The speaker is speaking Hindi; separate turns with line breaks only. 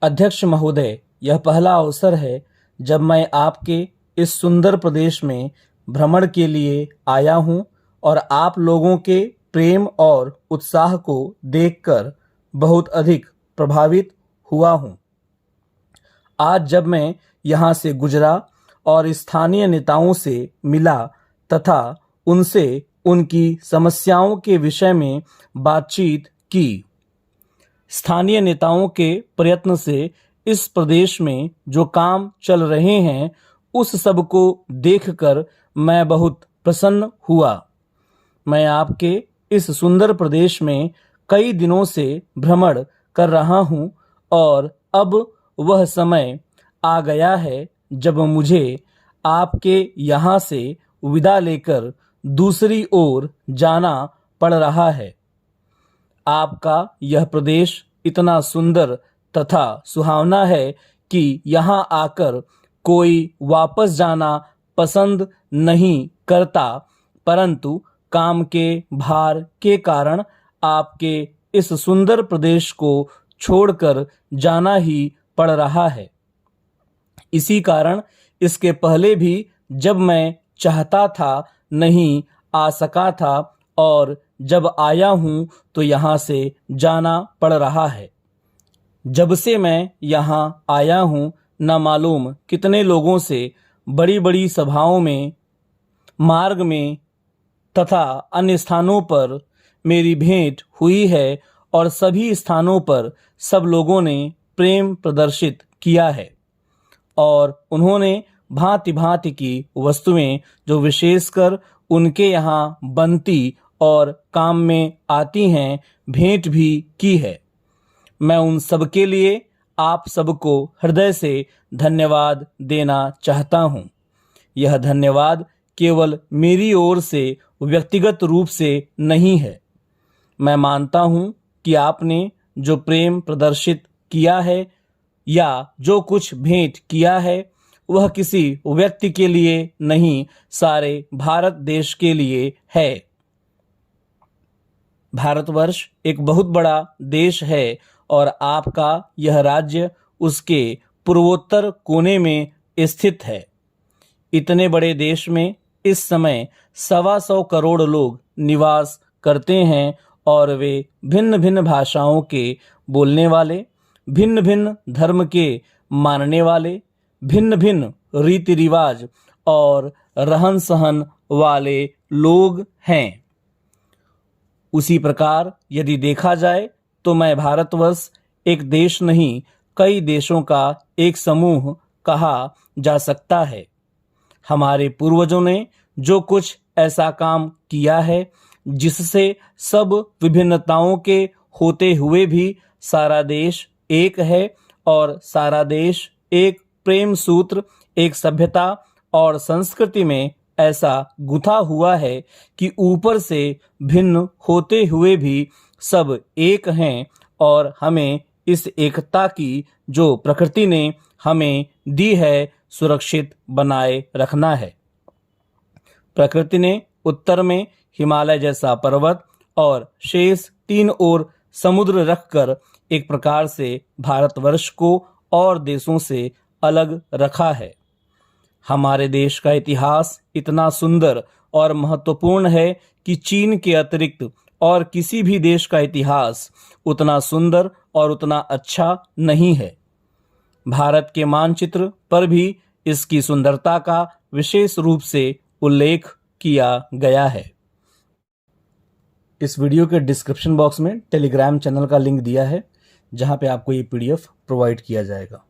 अध्यक्ष महोदय, यह पहला अवसर है जब मैं आपके इस सुंदर प्रदेश में भ्रमण के लिए आया हूं और आप लोगों के प्रेम और उत्साह को देखकर बहुत अधिक प्रभावित हुआ हूं। आज जब मैं यहाँ से गुजरा और स्थानीय नेताओं से मिला तथा उनसे उनकी समस्याओं के विषय में बातचीत की, स्थानीय नेताओं के प्रयत्न से इस प्रदेश में जो काम चल रहे हैं उस सब को देखकर मैं बहुत प्रसन्न हुआ। मैं आपके इस सुंदर प्रदेश में कई दिनों से भ्रमण कर रहा हूं और अब वह समय आ गया है जब मुझे आपके यहाँ से विदा लेकर दूसरी ओर जाना पड़ रहा है। आपका यह प्रदेश इतना सुंदर तथा सुहावना है कि यहाँ आकर कोई वापस जाना पसंद नहीं करता, परंतु काम के भार के कारण आपके इस सुंदर प्रदेश को छोड़कर जाना ही पड़ रहा है। इसी कारण इसके पहले भी जब मैं चाहता था नहीं आ सका था और जब आया हूं तो यहाँ से जाना पड़ रहा है। जब से मैं यहाँ आया हूं न मालूम कितने लोगों से बड़ी बड़ी सभाओं में, मार्ग में तथा अन्य स्थानों पर मेरी भेंट हुई है और सभी स्थानों पर सब लोगों ने प्रेम प्रदर्शित किया है और उन्होंने भांति भांति की वस्तुएं जो विशेषकर उनके यहाँ बनती और काम में आती हैं भेंट भी की है। मैं उन सब के लिए आप सबको हृदय से धन्यवाद देना चाहता हूँ। यह धन्यवाद केवल मेरी ओर से व्यक्तिगत रूप से नहीं है। मैं मानता हूँ कि आपने जो प्रेम प्रदर्शित किया है या जो कुछ भेंट किया है वह किसी व्यक्ति के लिए नहीं, सारे भारत देश के लिए है। भारतवर्ष एक बहुत बड़ा देश है और आपका यह राज्य उसके पूर्वोत्तर कोने में स्थित है। इतने बड़े देश में इस समय 125 करोड़ लोग निवास करते हैं और वे भिन्न भिन्न भाषाओं के बोलने वाले, भिन्न भिन्न धर्म के मानने वाले, भिन्न भिन्न रीति रिवाज और रहन सहन वाले लोग हैं। उसी प्रकार यदि देखा जाए तो मैं भारतवर्ष एक देश नहीं, कई देशों का एक समूह कहा जा सकता है। हमारे पूर्वजों ने जो कुछ ऐसा काम किया है जिससे सब विभिन्नताओं के होते हुए भी सारा देश एक है और सारा देश एक प्रेम सूत्र, एक सभ्यता और संस्कृति में ऐसा गुथा हुआ है कि ऊपर से भिन्न होते हुए भी सब एक हैं और हमें इस एकता की जो प्रकृति ने हमें दी है सुरक्षित बनाए रखना है। प्रकृति ने उत्तर में हिमालय जैसा पर्वत और शेष 3 ओर समुद्र रखकर एक प्रकार से भारतवर्ष को और देशों से अलग रखा है। हमारे देश का इतिहास इतना सुंदर और महत्वपूर्ण है कि चीन के अतिरिक्त और किसी भी देश का इतिहास उतना सुंदर और उतना अच्छा नहीं है। भारत के मानचित्र पर भी इसकी सुंदरता का विशेष रूप से उल्लेख किया गया है। इस वीडियो के डिस्क्रिप्शन बॉक्स में टेलीग्राम चैनल का लिंक दिया है जहां पे आपको ये PDF प्रोवाइड किया जाएगा।